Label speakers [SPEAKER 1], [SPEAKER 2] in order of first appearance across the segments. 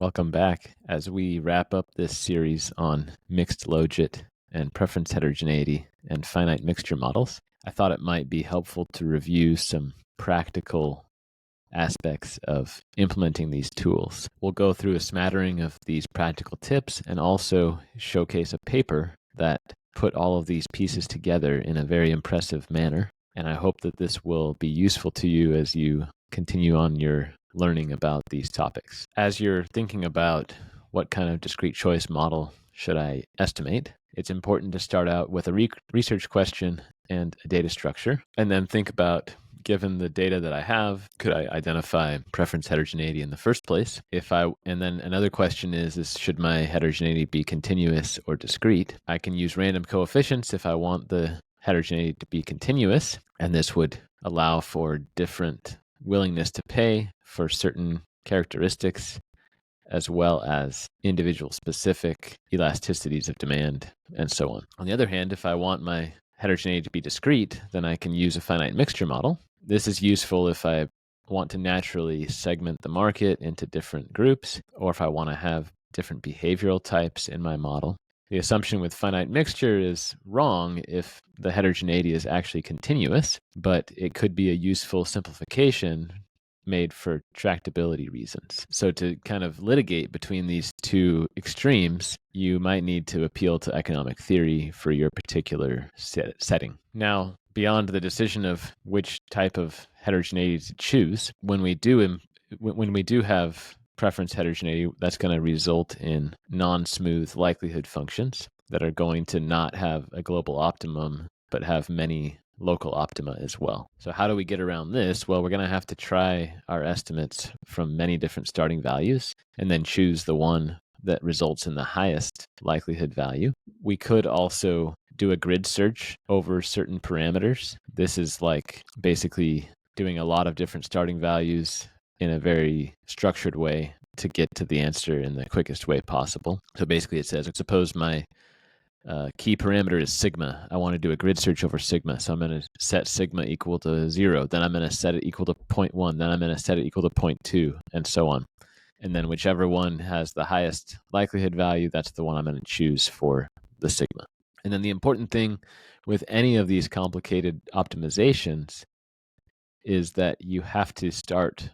[SPEAKER 1] Welcome back. As we wrap up this series on mixed logit and preference heterogeneity and finite mixture models, I thought it might be helpful to review some practical aspects of implementing these tools. We'll go through a smattering of these practical tips and also showcase a paper that put all of these pieces together in a very impressive manner. And I hope that this will be useful to you as you continue on your learning about these topics. As you're thinking about what kind of discrete choice model should I estimate, it's important to start out with a research question and a data structure, and then think about, given the data that I have, could I identify preference heterogeneity in the first place? And then another question is should my heterogeneity be continuous or discrete? I can use random coefficients if I want the heterogeneity to be continuous, and this would allow for different willingness to pay for certain characteristics, as well as individual specific elasticities of demand, and so on. On the other hand, if I want my heterogeneity to be discrete, then I can use a finite mixture model. This is useful if I want to naturally segment the market into different groups, or if I want to have different behavioral types in my model. The assumption with finite mixture is wrong if the heterogeneity is actually continuous, but it could be a useful simplification made for tractability reasons. So to kind of litigate between these two extremes, you might need to appeal to economic theory for your particular setting. Now, beyond the decision of which type of heterogeneity to choose, when we do have preference heterogeneity, that's going to result in non-smooth likelihood functions that are going to not have a global optimum, but have many local optima as well. So how do we get around this? Well, we're going to have to try our estimates from many different starting values and then choose the one that results in the highest likelihood value. We could also do a grid search over certain parameters. This is like basically doing a lot of different starting values in a very structured way to get to the answer in the quickest way possible. So basically it says, suppose my key parameter is sigma. I want to do a grid search over sigma. So I'm going to set sigma equal to 0. Then I'm going to set it equal to 0.1. Then I'm going to set it equal to 0.2, and so on. And then whichever one has the highest likelihood value, that's the one I'm going to choose for the sigma. And then the important thing with any of these complicated optimizations is that you have to start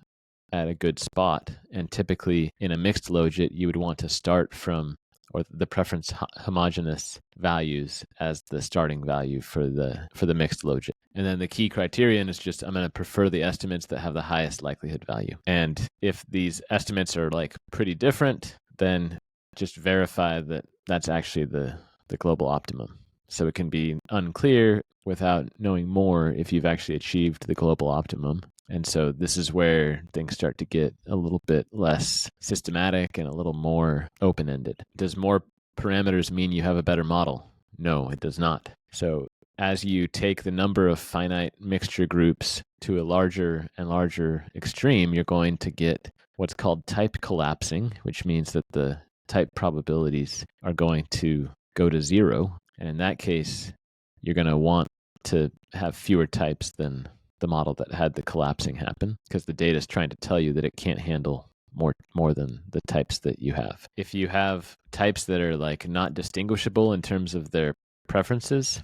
[SPEAKER 1] at a good spot. And typically in a mixed logit, you would want to start from, or the preference homogeneous values as the starting value for the mixed logit. And then the key criterion is just, I'm going to prefer the estimates that have the highest likelihood value. And if these estimates are like pretty different, then just verify that that's actually the global optimum. So it can be unclear without knowing more if you've actually achieved the global optimum. And so this is where things start to get a little bit less systematic and a little more open-ended. Does more parameters mean you have a better model? No, it does not. So as you take the number of finite mixture groups to a larger and larger extreme, you're going to get what's called type collapsing, which means that the type probabilities are going to go to 0. And in that case, you're going to want to have fewer types than the model that had the collapsing happen, because the data is trying to tell you that it can't handle more than the types that you have. If you have types that are like not distinguishable in terms of their preferences,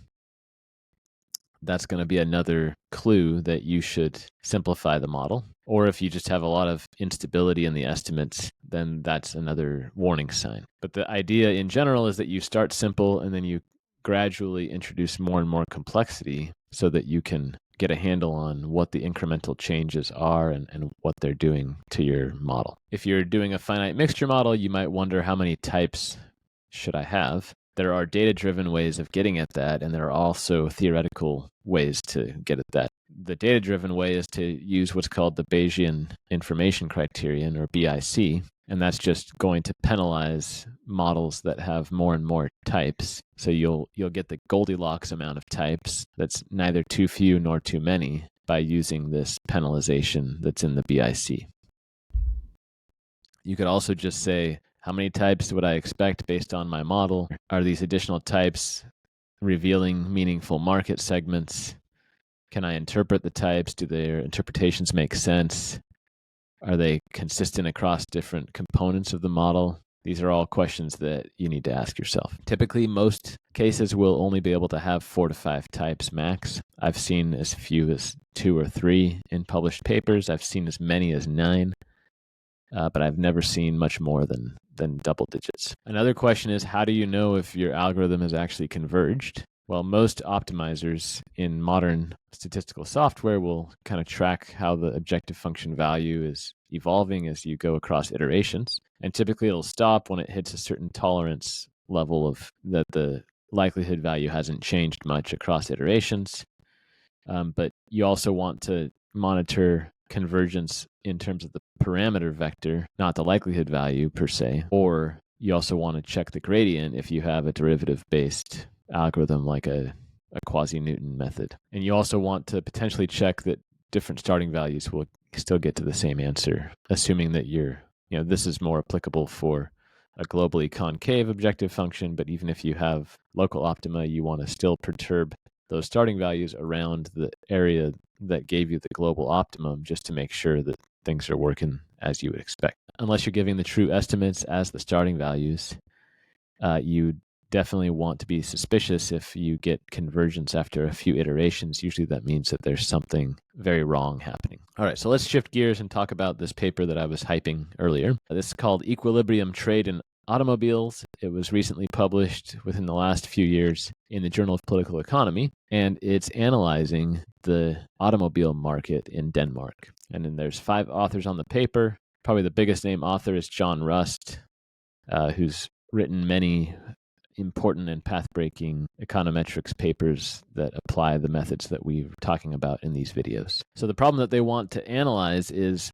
[SPEAKER 1] that's going to be another clue that you should simplify the model. Or if you just have a lot of instability in the estimates, then that's another warning sign. But the idea in general is that you start simple and then you gradually introduce more and more complexity so that you can get a handle on what the incremental changes are and what they're doing to your model. If you're doing a finite mixture model, you might wonder, how many types should I have? There are data-driven ways of getting at that, and there are also theoretical ways to get at that. The data-driven way is to use what's called the Bayesian information criterion, or BIC, and that's just going to penalize models that have more and more types. So you'll get the Goldilocks amount of types that's neither too few nor too many by using this penalization that's in the BIC. You could also just say, how many types would I expect based on my model? Are these additional types revealing meaningful market segments? Can I interpret the types? Do their interpretations make sense? Are they consistent across different components of the model? These are all questions that you need to ask yourself. Typically, most cases will only be able to have 4 to 5 types max. I've seen as few as 2 or 3 in published papers. I've seen as many as 9, but I've never seen much more than double digits. Another question is, how do you know if your algorithm has actually converged? Well, most optimizers in modern statistical software will kind of track how the objective function value is evolving as you go across iterations. And typically it'll stop when it hits a certain tolerance level of that the likelihood value hasn't changed much across iterations. But you also want to monitor convergence in terms of the parameter vector, not the likelihood value per se. Or you also want to check the gradient if you have a derivative-based algorithm like a quasi-Newton method. And you also want to potentially check that different starting values will still get to the same answer, assuming that this is more applicable for a globally concave objective function, but even if you have local optima, you want to still perturb those starting values around the area that gave you the global optimum just to make sure that things are working as you would expect. Unless you're giving the true estimates as the starting values, you definitely want to be suspicious if you get convergence after a few iterations. Usually that means that there's something very wrong happening. All right, so let's shift gears and talk about this paper that I was hyping earlier. This is called Equilibrium Trade in Automobiles. It was recently published within the last few years in the Journal of Political Economy, and it's analyzing the automobile market in Denmark. And then there's 5 authors on the paper. Probably the biggest name author is John Rust, who's written many important and path-breaking econometrics papers that apply the methods that we're talking about in these videos. So the problem that they want to analyze is,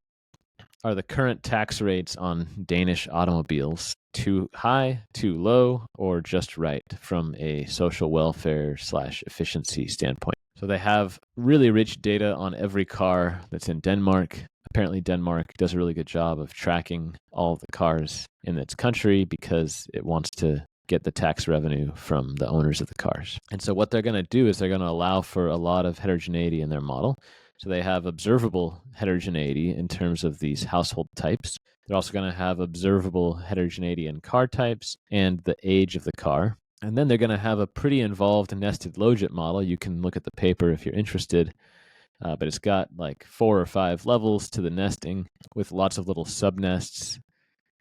[SPEAKER 1] are the current tax rates on Danish automobiles too high, too low, or just right from a social welfare / efficiency standpoint? So they have really rich data on every car that's in Denmark. Apparently Denmark does a really good job of tracking all of the cars in its country because it wants to get the tax revenue from the owners of the cars. And so what they're going to do is they're going to allow for a lot of heterogeneity in their model. So they have observable heterogeneity in terms of these household types. They're also going to have observable heterogeneity in car types and the age of the car. And then they're going to have a pretty involved nested Logit model. You can look at the paper if you're interested. But it's got like 4 or 5 levels to the nesting with lots of little subnests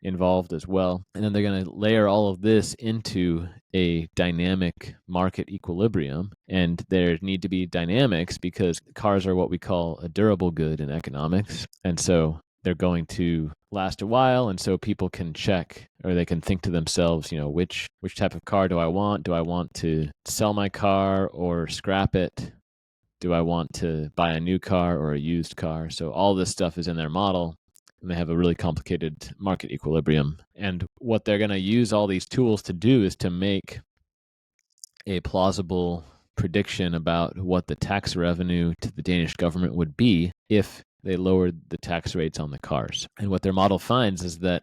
[SPEAKER 1] involved as well. And then they're going to layer all of this into a dynamic market equilibrium. And there need to be dynamics because cars are what we call a durable good in economics. And so they're going to last a while. And so people can check, or they can think to themselves, which type of car do I want? Do I want to sell my car or scrap it? Do I want to buy a new car or a used car? So all this stuff is in their model. And they have a really complicated market equilibrium. And what they're going to use all these tools to do is to make a plausible prediction about what the tax revenue to the Danish government would be if they lowered the tax rates on the cars. And what their model finds is that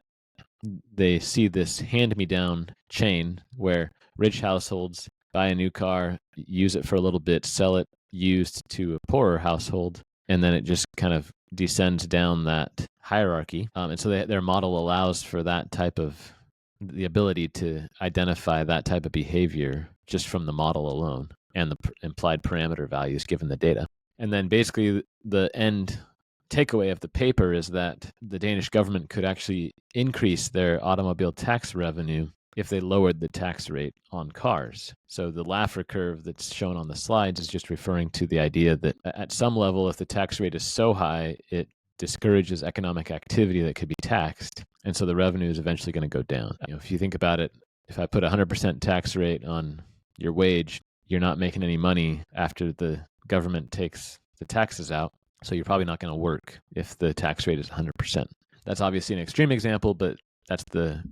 [SPEAKER 1] they see this hand-me-down chain where rich households buy a new car, use it for a little bit, sell it used to a poorer household, and then it just kind of descends down that hierarchy. And so their model allows for that type of, the ability to identify that type of behavior just from the model alone and the implied parameter values given the data. And then basically the end takeaway of the paper is that the Danish government could actually increase their automobile tax revenue if they lowered the tax rate on cars. So the Laffer curve that's shown on the slides is just referring to the idea that at some level, if the tax rate is so high, it discourages economic activity that could be taxed. And so the revenue is eventually going to go down. If you think about it, if I put a 100% tax rate on your wage, you're not making any money after the government takes the taxes out. So you're probably not going to work if the tax rate is 100%. That's obviously an extreme example, but that's the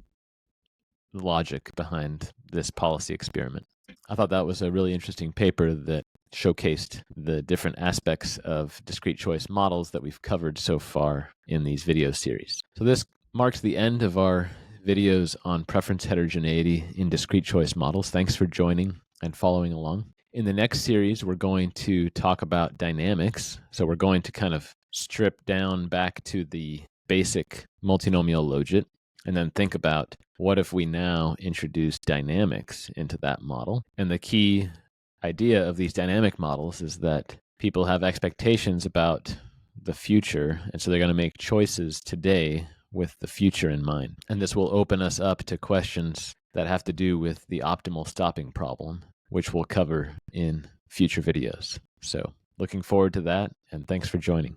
[SPEAKER 1] logic behind this policy experiment. I thought that was a really interesting paper that showcased the different aspects of discrete choice models that we've covered so far in these video series. So this marks the end of our videos on preference heterogeneity in discrete choice models. Thanks for joining and following along. In the next series, we're going to talk about dynamics. So we're going to kind of strip down back to the basic multinomial logit, and then think about what if we now introduce dynamics into that model. And the key idea of these dynamic models is that people have expectations about the future, and so they're going to make choices today with the future in mind. And this will open us up to questions that have to do with the optimal stopping problem, which we'll cover in future videos. So looking forward to that, and thanks for joining.